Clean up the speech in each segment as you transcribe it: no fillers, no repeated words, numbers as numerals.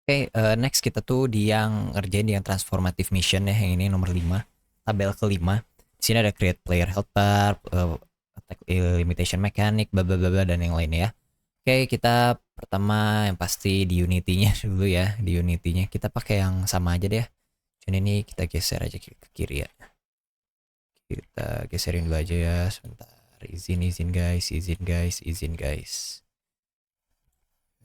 Oke, next kita tuh di yang ngerjain yang transformative mission ya, yang ini nomor 5, tabel kelima. Di sini ada create player helper, attack limitation mechanic, bla bla bla bla, dan yang lainnya ya. Oke, kita pertama yang pasti di Unity-nya dulu ya. Di Unity-nya kita pakai yang sama aja deh. Cuman ini kita geser aja ke kiri ya. Kita geserin dulu aja ya, sebentar. Izin, izin guys, izin guys, izin guys.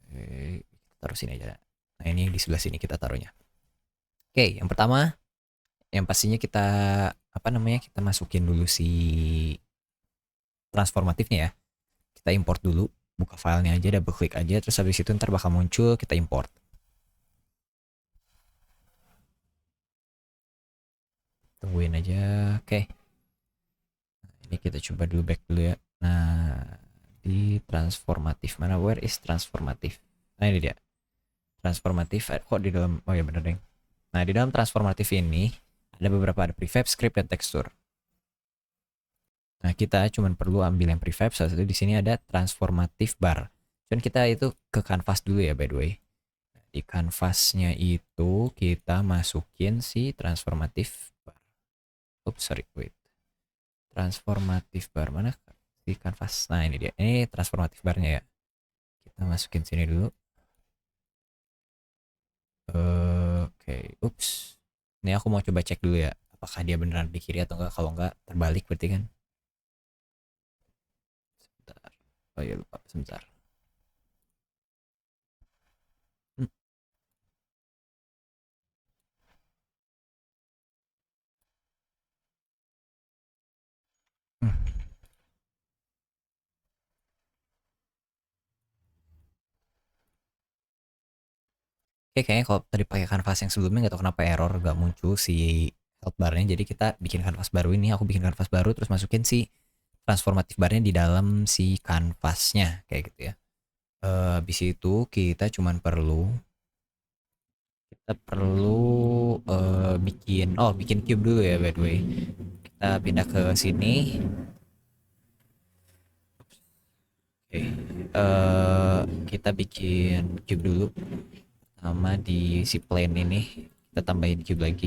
Oke, taruh sini aja. Nah, ini di sebelah sini kita taruhnya. Oke, yang pertama, yang pastinya kita apa namanya? Kita masukin dulu si transformatifnya ya. Kita import dulu, buka filenya aja, double klik aja, terus habis itu ntar bakal muncul, kita import. Tungguin aja. Oke. Ini kita coba dulu back dulu ya. Nah, di transformatif mana? Where is transformatif? Nah, ini dia. Transformatif kok di dalam, oh ya bener deh. Nah, di dalam transformatif ini ada beberapa, ada prefab, script, dan tekstur. Nah, kita cuma perlu ambil yang prefab, salah satu di sini ada transformatif bar. Cuman kita itu ke canvas dulu ya by the way. Di canvasnya itu kita masukin si transformatif bar. Oops, sorry, wait. Transformatif bar mana di canvas? Nah, ini dia. Ini transformatif barnya ya. Kita masukin sini dulu. Oke, ups. Ini aku mau coba cek dulu ya. Apakah dia beneran di kiri atau enggak? Kalau enggak, terbalik berarti kan. Sebentar. Oh iya lupa, sebentar. Hmm. Hmm. Oke, kayaknya kalau tadi pakai kanvas yang sebelumnya nggak tahu kenapa error, nggak muncul si health barnya. Jadi kita bikin kanvas baru ini. Aku bikin kanvas baru terus masukin si transformatif barnya di dalam si kanvasnya kayak gitu ya. Habis itu kita perlu bikin cube dulu ya by the way. Kita pindah ke sini. Oke. Kita bikin cube dulu sama di si plane ini kita tambahin cube lagi.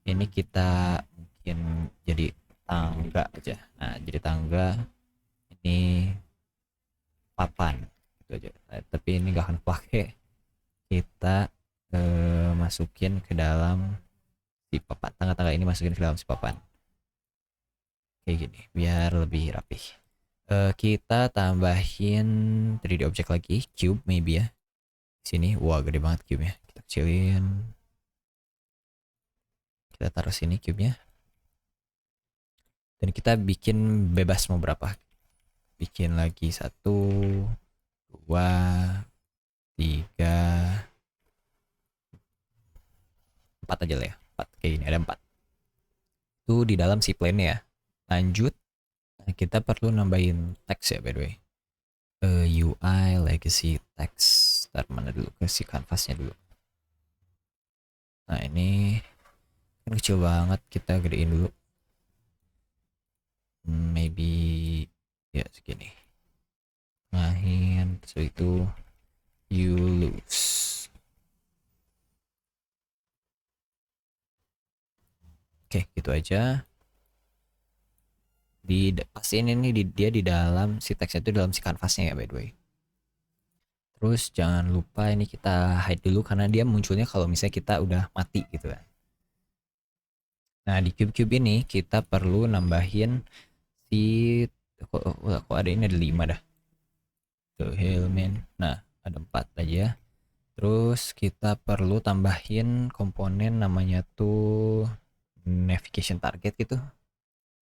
Ini kita mungkin jadi tangga aja. Nah, jadi tangga ini papan gitu aja. Nah, tapi ini gak akan pakai. Kita masukin ke dalam si papan. Tangga-tangga ini masukin ke dalam si papan. Kayak gini biar lebih rapih. Kita tambahin 3D object lagi, cube maybe ya. Sini, wah gede banget cube-nya. Kita kecilin. Kita taruh sini cube-nya. Dan kita bikin bebas mau berapa. Bikin lagi 1, 2, 3, 4 aja lah ya. 4, kayak gini, ada 4. Itu di dalam si plane ya. Lanjut, nah kita perlu nambahin teks ya by the way. UI legacy text. Ntar mana dulu ke si canvasnya dulu. Nah ini kan kecil banget, kita gedein dulu. Maybe ya segini. Ngahin, so itu you lose. Oke, gitu aja. Pastiin ini dia di dalam si teksnya itu dalam si kanvasnya ya by the way. Terus jangan lupa ini kita hide dulu karena dia munculnya kalau misalnya kita udah mati gitu kan. Nah, di cube-cube ini kita perlu nambahin si kok ada ini ada 5 dah. Tuh, Hillman. Nah, ada 4 aja. Terus kita perlu tambahin komponen namanya tuh navigation target gitu.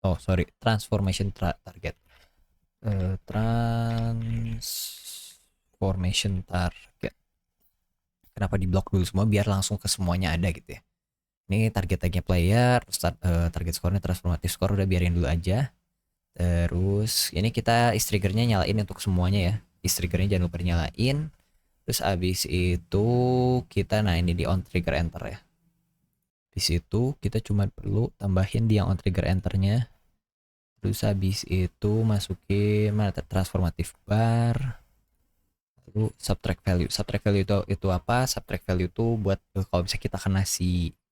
Oh, sorry, transformation target. Transformation target. Kenapa di blok dulu semua biar langsung ke semuanya ada gitu ya. Ini target-tagnya player, target skornya transformatif score udah biarin dulu aja. Terus ini kita is triggernya nyalain untuk semuanya ya. Is triggernya jangan lupa nyalain. Terus abis itu kita nah ini di on trigger enter ya. Di situ kita cuma perlu tambahin di yang on trigger enternya. Terus habis itu masukin mana transformatif bar. Lalu subtract value. Subtract value itu apa? Subtract value itu buat kalau misalnya kita kena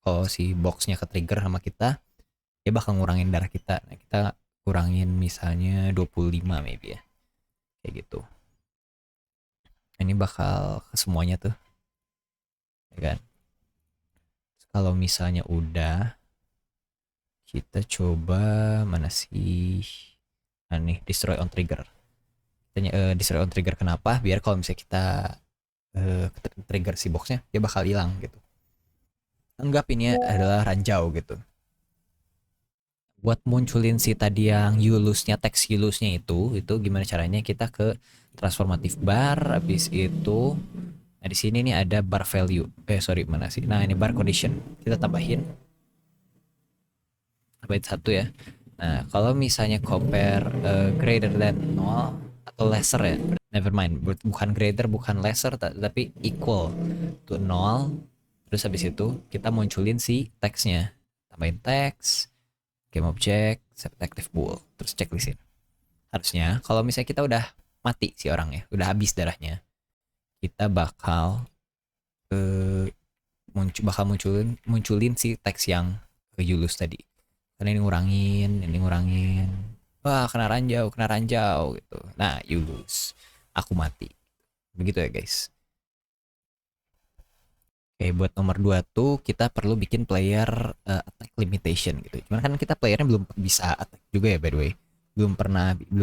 kalau si boxnya ke trigger sama kita, dia bakal ngurangin darah kita. Nah, kita kurangin misalnya 25 maybe ya. Kayak gitu. Ini bakal ke semuanya tuh. Ya kan? Kalau misalnya udah, kita coba mana sih? Nah, nih, destroy on trigger. Destroy on trigger kenapa? Biar kalau misalnya kita trigger si boxnya, dia bakal hilang gitu. Anggap ini adalah ranjau gitu. Buat munculin si tadi yang ulusnya, teks ulusnya itu gimana caranya? Kita ke transformative bar, habis itu, nah di sini nih ada bar value. Sorry, mana sih? Nah, ini bar condition. Kita tambahin satu ya. Nah, kalau misalnya compare greater than 0 atau lesser ya, never mind, bukan greater, bukan lesser, tapi equal to 0. Terus habis itu kita munculin si teksnya. Tambahin teks, game object, set active bool, terus checklistin. Harusnya kalau misalnya kita udah mati si orangnya, udah habis darahnya, kita bakal munculin si teks yang ke Yulus tadi. Karena ini ngurangin. Wah, kena ranjau gitu. Nah, Yulus, aku mati. Begitu ya guys. Oke, buat nomor 2 tuh kita perlu bikin player attack limitation gitu. Cuman kan kita playernya belum bisa attack juga ya by the way. Belum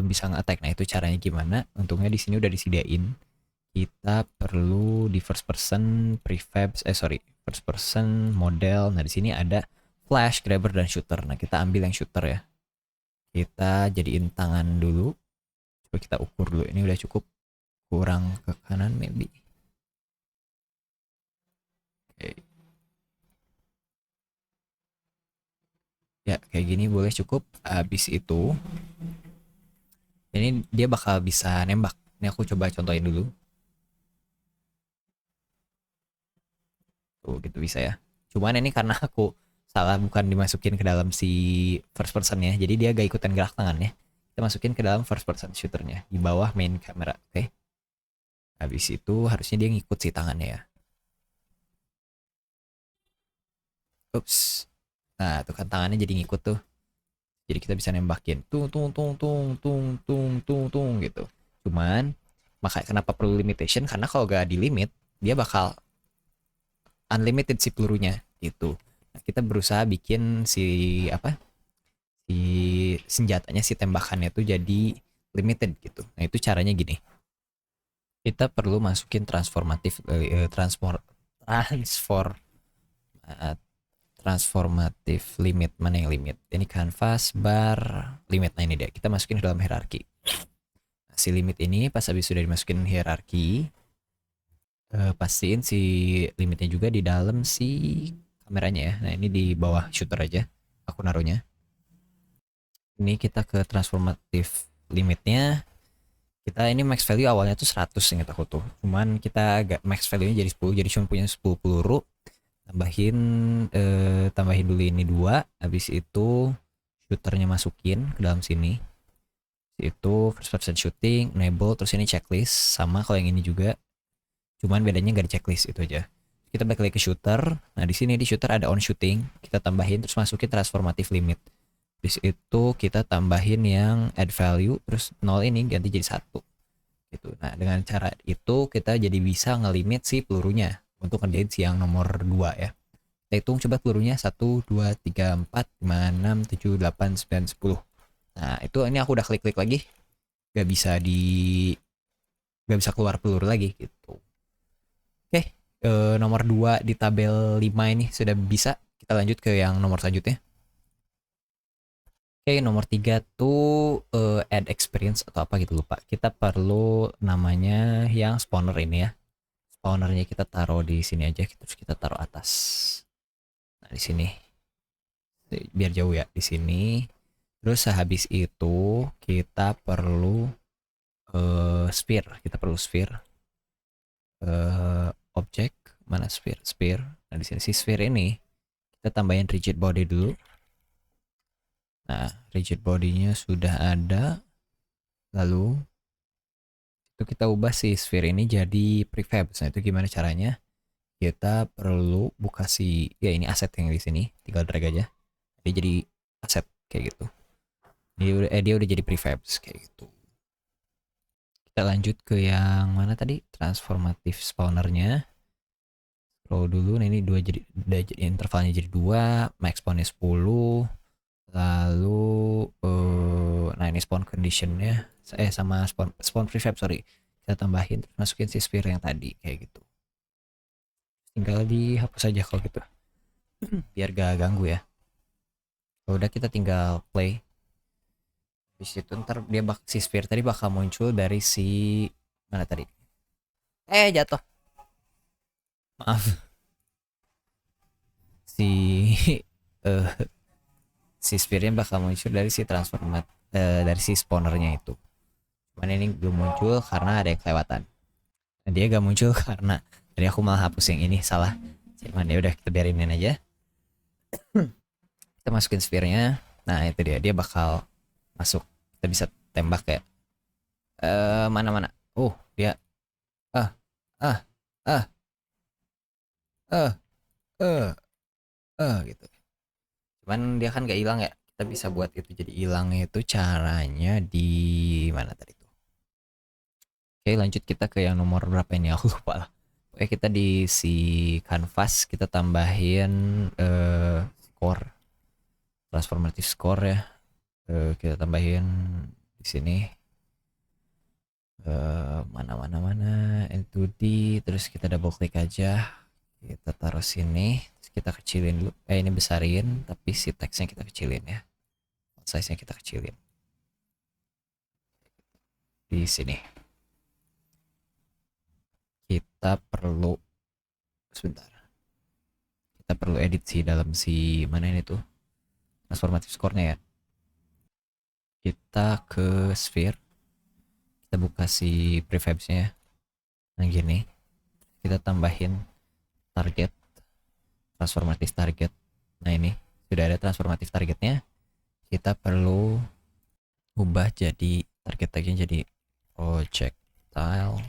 bisa nge-attack. Nah, itu caranya gimana? Untungnya di sini udah disediain. Kita perlu di first person first person model. Nah, di sini ada flash, grabber dan shooter. Nah, kita ambil yang shooter ya. Kita jadiin tangan dulu. Coba kita ukur dulu. Ini udah cukup, kurang ke kanan maybe. Oke. Ya, kayak gini boleh cukup. Habis itu ini dia bakal bisa nembak. Ini aku coba contohin dulu. Tuh, gitu bisa ya. Cuman ini karena aku salah, bukan dimasukin ke dalam si first person ya. Jadi dia gak ikutan gerak tangannya. Kita masukin ke dalam first person shooternya di bawah main camera. Oke. Habis itu harusnya dia ngikut si tangannya ya. Ups. Nah, tuh kan tangannya jadi ngikut tuh. Jadi kita bisa nembakin tung tung tung tung tung tung tung tung gitu. Cuman makanya kenapa perlu limitation, karena kalau gak di limit dia bakal unlimited si pelurunya gitu. Nah, kita berusaha bikin si senjatanya, si tembakannya tuh jadi limited gitu. Nah, itu caranya gini. Kita perlu masukin transformative limit. Mana yang limit? Ini canvas bar limit. Nah, ini dia. Kita masukin ke dalam hierarki. Nah, si limit ini pas habis sudah dimasukin hierarki, pastiin si limitnya juga di dalam si kameranya ya. Nah, ini di bawah shooter aja aku naruhnya. Ini kita ke transformative limitnya. Kita ini max value awalnya tuh 100 ingat aku tuh. Cuman kita agak max value-nya jadi 10. Jadi cuma punya 10 peluru. Tambahin dulu ini 2. Habis itu shooternya masukin ke dalam sini. Itu first person shooting, enable, terus ini checklist. Sama kalau yang ini juga. Cuman bedanya nggak di checklist, itu aja. Kita balik lagi ke shooter. Nah, di sini di shooter ada on shooting. Kita tambahin terus masukin transformative limit. Terus itu kita tambahin yang add value, terus 0 ini ganti jadi 1 gitu. Nah, dengan cara itu kita jadi bisa ngelimit si pelurunya untuk ngerjain si yang nomor 2 ya. Kita hitung coba pelurunya 1 2 3 4 5 6 7 8 9 10. Nah, itu ini aku udah klik-klik lagi. Gak bisa gak bisa keluar peluru lagi gitu. Oke, nomor 2 di tabel 5 ini sudah bisa. Kita lanjut ke yang nomor selanjutnya. Oke, nomor 3 tuh add experience atau apa gitu, lupa. Kita perlu namanya yang spawner ini ya. Spawnernya kita taruh di sini aja, terus kita taruh atas. Nah, di sini. Biar jauh ya, di sini. Terus sehabis itu kita perlu sphere. Kita perlu sphere. Objek mana sphere? Sphere. Nah, di sini si sphere ini kita tambahin rigid body dulu. Nah, rigid bodinya sudah ada. Lalu Itu kita ubah si sphere ini jadi prefab. Nah, itu gimana caranya? Kita perlu buka si ya ini aset yang di sini, tinggal drag aja. Dia jadi aset kayak gitu. Dia udah jadi prefab kayak gitu. Kita lanjut ke yang mana tadi? Transformative spawnernya. Scroll dulu, nah ini dua jadi intervalnya jadi 2, max spawnnya 10. Lalu nah ini spawn conditionnya sama spawn prefab, sorry, kita tambahin terus masukin si sphere yang tadi kayak gitu. Tinggal dihapus aja kalau gitu biar gak ganggu ya. Kalau udah kita tinggal play. Di situ ntar dia si sphere tadi bakal muncul dari si mana tadi? Jatuh. Maaf. Si eh si sphere-nya bakal muncul dari si dari si spawnernya itu. Cuman ini belum muncul karena ada yang kelewatan. Dan dia gak muncul karena tadi aku malah hapus yang ini, salah. Cuman ya udah kita biarinin aja. Kita masukin sphere-nya. Nah, itu dia bakal masuk. Kita bisa tembak ya. Mana-mana. Dia ah ah ah ah gitu. Cuman dia kan gak hilang ya. Kita bisa buat itu jadi hilang, itu caranya di mana tadi tuh. Oke, lanjut kita ke yang nomor berapa ini, aku lupa lah. Oke, kita di si canvas kita tambahin score, transformative score ya. Kita tambahin di sini mana itu terus kita double klik aja, kita taruh sini, terus kita kecilin dulu, ini besarin tapi si teksnya kita kecilin ya, size nya kita kecilin di sini. Kita perlu sebentar, kita perlu edit sih dalam si mana ini tuh transformative score-nya ya. Kita ke sphere, kita buka si prefabs-nya. Nah gini, kita tambahin target, transformative target. Nah ini sudah ada transformative targetnya. Kita perlu ubah jadi target tagnya jadi projectile.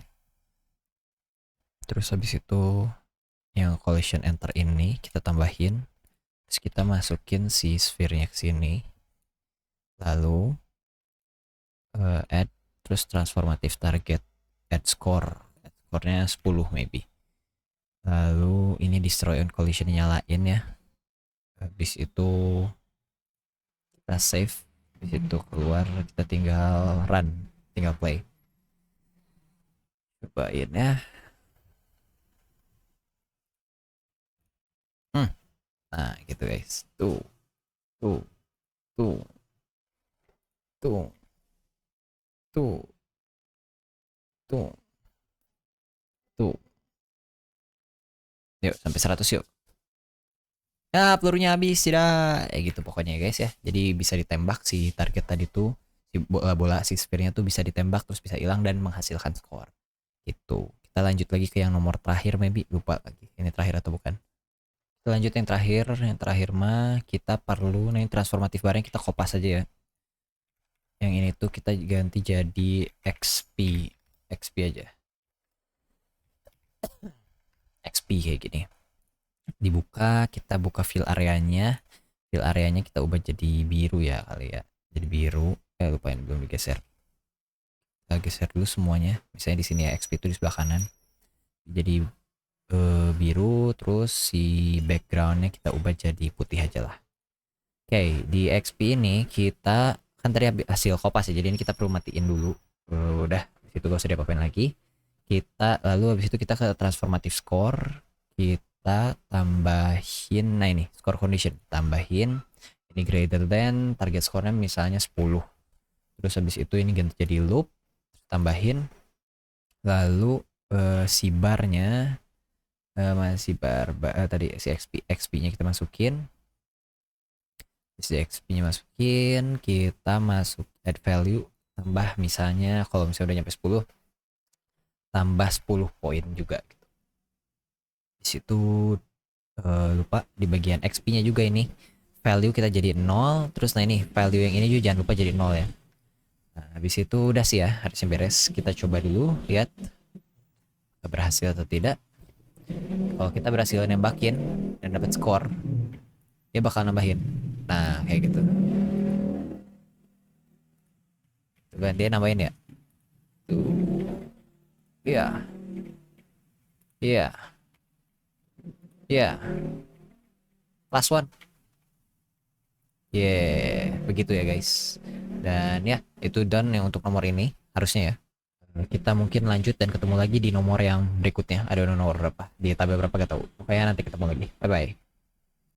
Terus habis itu yang collision enter ini kita tambahin. Terus kita masukin si sphere-nya ke sini. Lalu add, terus transformative target, add score. Score-nya 10 maybe. Lalu ini destroy on collision nyalain ya. Habis itu kita save, habis itu keluar, kita tinggal run, tinggal play. Cobain ya. Nah gitu guys, tuh tuh tuh tuh tuh tuh tuh, yuk sampai 100 yuk. Pelurunya habis, tidak gitu pokoknya ya guys ya. Jadi bisa ditembak si target tadi tuh, si bola si sphere-nya tuh bisa ditembak terus bisa hilang dan menghasilkan skor gitu. Kita lanjut lagi ke yang nomor terakhir, maybe lupa lagi ini terakhir atau bukan. Kita lanjut yang terakhir mah kita perlu yang transformatif barang, kita kopas aja ya. Yang ini tuh kita ganti jadi XP aja, XP kayak gini. Dibuka, kita buka fill areanya kita ubah jadi biru ya kali ya, jadi biru. Lupain belum digeser, kita geser dulu semuanya. Misalnya di sini ya, XP itu di sebelah kanan jadi biru, terus si backgroundnya kita ubah jadi putih aja lah. Oke, di XP ini kita kan tadi hasil kopas ya, jadi ini kita perlu matiin dulu. Udah itu gak usah diapa-apain lagi. Kita lalu habis itu kita ke transformative score, kita tambahin, nah ini score condition, tambahin ini greater than target score-nya misalnya 10. Terus habis itu ini ganti jadi loop, tambahin. Lalu si barnya masih tadi si XP-nya kita masukin. Si XP-nya masukin, kita masuk add value, tambah misalnya kalau misalnya udah nyampe 10 tambah 10 poin juga gitu. Di situ lupa di bagian XP-nya juga ini value kita jadi 0, terus nah ini value yang ini juga jangan lupa jadi 0 ya. Nah, habis itu udah sih ya, harusnya beres. Kita coba dulu lihat berhasil atau tidak. Kalau kita berhasil nembakin dan dapat skor, dia bakal nambahin. Nah, kayak gitu. Tuh kan dia nambahin ya. Tuh. Iya. Iya. Iya. Last one. Yeah, begitu ya guys. Dan ya, itu done yang untuk nomor ini harusnya ya. Kita mungkin lanjut dan ketemu lagi di nomor yang berikutnya. Ada nomor berapa? Di tabel berapa gak tahu. Pokoknya nanti ketemu lagi. Bye bye.